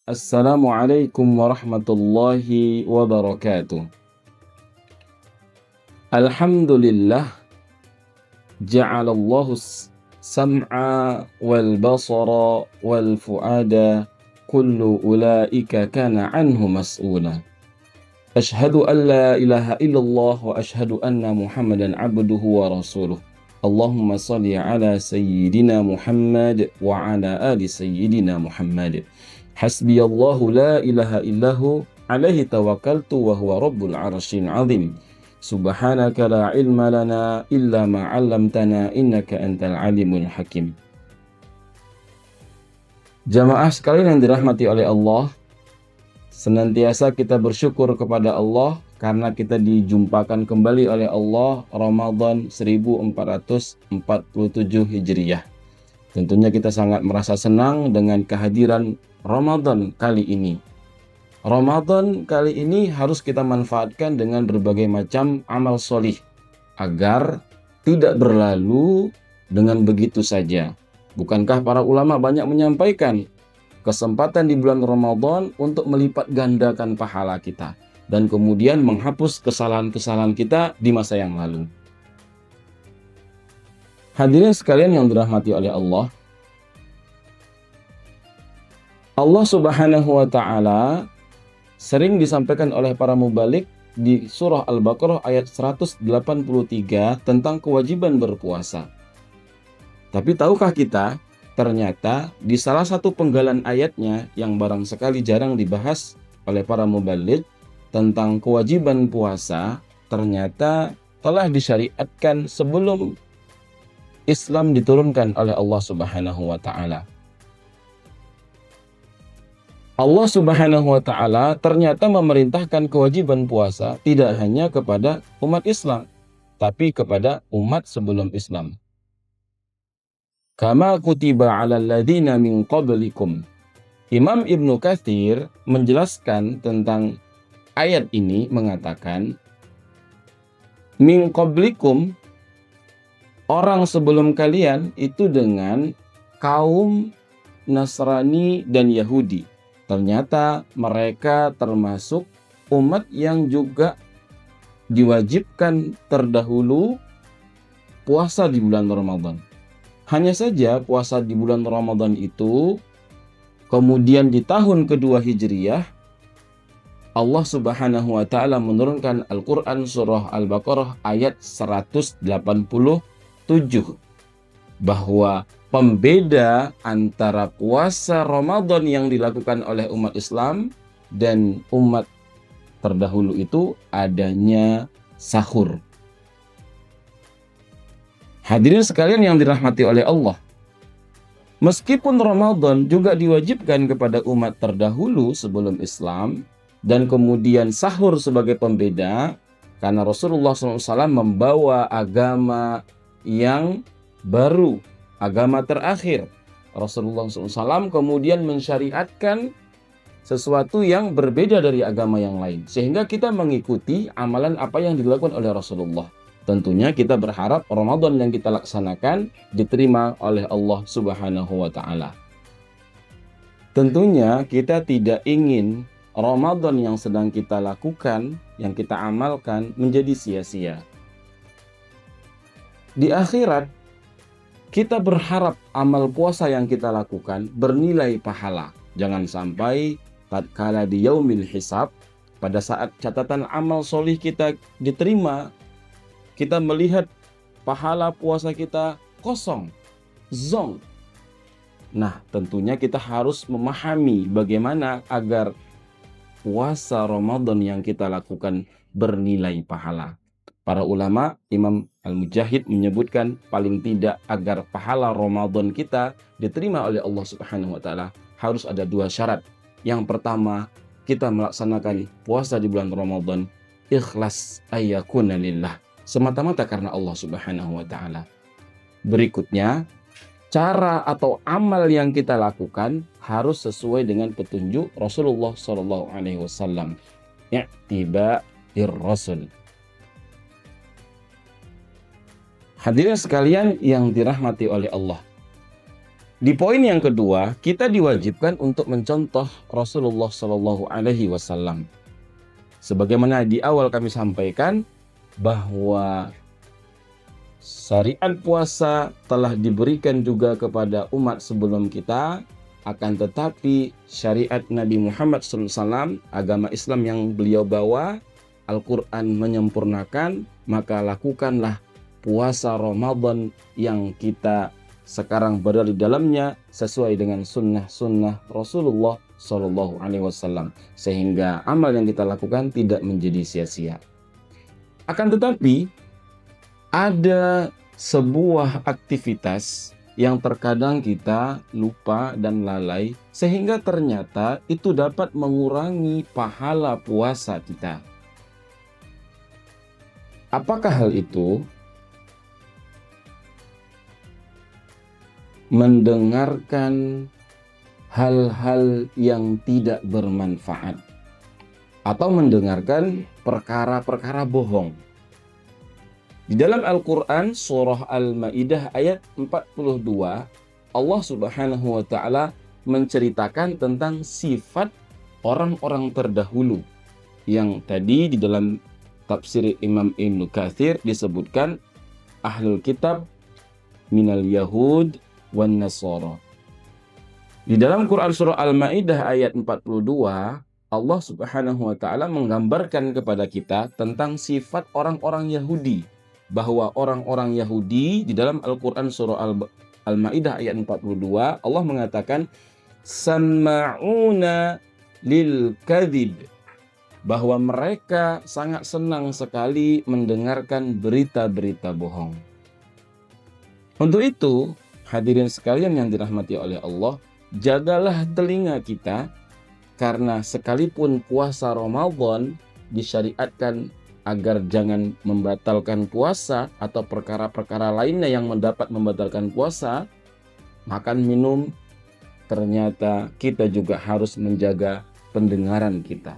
Assalamualaikum warahmatullahi wabarakatuh. Alhamdulillah ja'alallahu sam'a wal basara wal fuada kullu ulaika kana anhu mas'ula. Ashhadu an la ilaha illallah wa ashhadu anna Muhammadan abduhu wa rasuluh. Allahumma salli ala sayyidina Muhammad wa ala ali sayyidina Muhammad. Hasbiyallahu la ilaha illahu alaihi tawakkaltu wa huwa rabbul arsyil azim. Subhanaka la ilma lana illa ma 'allamtana innaka antal alimul hakim. Jamaah sekalian yang dirahmati oleh Allah, senantiasa kita bersyukur kepada Allah karena kita dijumpakan kembali oleh Allah Ramadan 1447 Hijriah. Tentunya kita sangat merasa senang dengan kehadiran Ramadan kali ini. Ramadan kali ini harus kita manfaatkan dengan berbagai macam amal solih agar tidak berlalu dengan begitu saja. Bukankah para ulama banyak menyampaikan kesempatan di bulan Ramadan untuk melipat gandakan pahala kita dan kemudian menghapus kesalahan-kesalahan kita di masa yang lalu. Hadirin sekalian yang dirahmati oleh Allah, Allah Subhanahu wa Ta'ala sering disampaikan oleh para mubalik di surah Al-Baqarah ayat 183 tentang kewajiban berpuasa. Tapi tahukah kita, ternyata di salah satu penggalan ayatnya yang barang sekali jarang dibahas oleh para mubalik tentang kewajiban puasa, ternyata telah disyariatkan sebelum Islam diturunkan oleh Allah Subhanahu wa Ta'ala. Allah Subhanahu wa Ta'ala ternyata memerintahkan kewajiban puasa tidak hanya kepada umat Islam, tapi kepada umat sebelum Islam. Kama kutiba 'alal ladzina min qablikum. Imam Ibnu Katsir menjelaskan tentang ayat ini mengatakan, min qablikum, orang sebelum kalian itu dengan kaum Nasrani dan Yahudi. Ternyata mereka termasuk umat yang juga diwajibkan terdahulu puasa di bulan Ramadan. Hanya saja puasa di bulan Ramadan itu kemudian di tahun kedua Hijriyah Allah Subhanahu wa Ta'ala menurunkan Al-Quran surah Al-Baqarah ayat 187 bahwa pembeda antara puasa Ramadan yang dilakukan oleh umat Islam dan umat terdahulu itu adanya sahur. Hadirin sekalian yang dirahmati oleh Allah, meskipun Ramadan juga diwajibkan kepada umat terdahulu sebelum Islam dan kemudian sahur sebagai pembeda, karena Rasulullah SAW membawa agama yang baru, agama terakhir. Rasulullah SAW kemudian mensyariatkan sesuatu yang berbeda dari agama yang lain, sehingga kita mengikuti amalan apa yang dilakukan oleh Rasulullah. Tentunya kita berharap Ramadan yang kita laksanakan diterima oleh Allah Subhanahu wa Ta'ala. Tentunya kita tidak ingin Ramadan yang sedang kita lakukan, yang kita amalkan menjadi sia-sia. Di akhirat kita berharap amal puasa yang kita lakukan bernilai pahala. Jangan sampai tatkala di yaumil hisab, pada saat catatan amal solih kita diterima, kita melihat pahala puasa kita kosong, zong. Nah, tentunya kita harus memahami bagaimana agar puasa Ramadan yang kita lakukan bernilai pahala. Para ulama, Imam Al-Mujahid menyebutkan paling tidak agar pahala Ramadan kita diterima oleh Allah Subhanahu wa Ta'ala harus ada dua syarat. Yang pertama, kita melaksanakan puasa di bulan Ramadan ikhlas ayyakuna lillah, semata-mata karena Allah Subhanahu wa Ta'ala. Berikutnya, cara atau amal yang kita lakukan harus sesuai dengan petunjuk Rasulullah SAW. I'tiba'ir Rasul. Hadirin sekalian yang dirahmati oleh Allah, Di poin yang kedua, kita diwajibkan untuk mencontoh Rasulullah Shallallahu Alaihi Wasallam. Sebagaimana di awal kami sampaikan bahwa syariat puasa telah diberikan juga kepada umat sebelum kita, akan tetapi syariat Nabi Muhammad SAW, agama Islam yang beliau bawa, Al-Quran menyempurnakan, maka lakukanlah puasa Ramadan yang kita sekarang berada di dalamnya sesuai dengan sunnah-sunnah Rasulullah Shallallahu Alaihi Wasallam, sehingga amal yang kita lakukan tidak menjadi sia-sia. Akan tetapi ada sebuah aktivitas yang terkadang kita lupa dan lalai, sehingga ternyata itu dapat mengurangi pahala puasa kita. Apakah hal itu? Mendengarkan hal-hal yang tidak bermanfaat atau mendengarkan perkara-perkara bohong. Di dalam Al-Quran surah Al-Ma'idah ayat 42, Allah Subhanahu wa Ta'ala menceritakan tentang sifat orang-orang terdahulu yang tadi di dalam tafsir Imam Ibnu Katsir disebutkan ahlul kitab minal yahud wan nasara. Di dalam Quran surah Al-Maidah ayat 42, Allah Subhanahu wa Ta'ala menggambarkan kepada kita tentang sifat orang-orang Yahudi, bahwa orang-orang Yahudi di dalam Al-Quran surah Al-Maidah ayat 42, Allah mengatakan sama'una lil kadhib, bahwa mereka sangat senang sekali mendengarkan berita-berita bohong. Untuk itu, hadirin sekalian yang dirahmati oleh Allah, jagalah telinga kita, karena sekalipun puasa Ramadan disyariatkan agar jangan membatalkan puasa atau perkara-perkara lainnya yang mendapat membatalkan puasa, makan minum, ternyata kita juga harus menjaga pendengaran kita.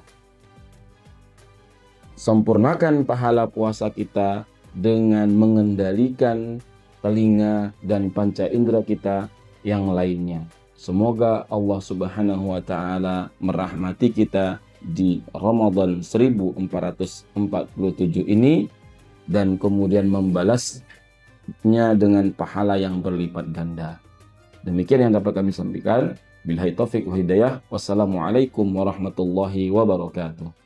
Sempurnakan pahala puasa kita dengan mengendalikan telinga dan panca indera kita yang lainnya. Semoga Allah Subhanahu wa Ta'ala merahmati kita di Ramadan 1447 ini dan kemudian membalasnya dengan pahala yang berlipat ganda. Demikian yang dapat kami sampaikan. Billahi taufiq wa hidayah. Wassalamualaikum warahmatullahi wabarakatuh.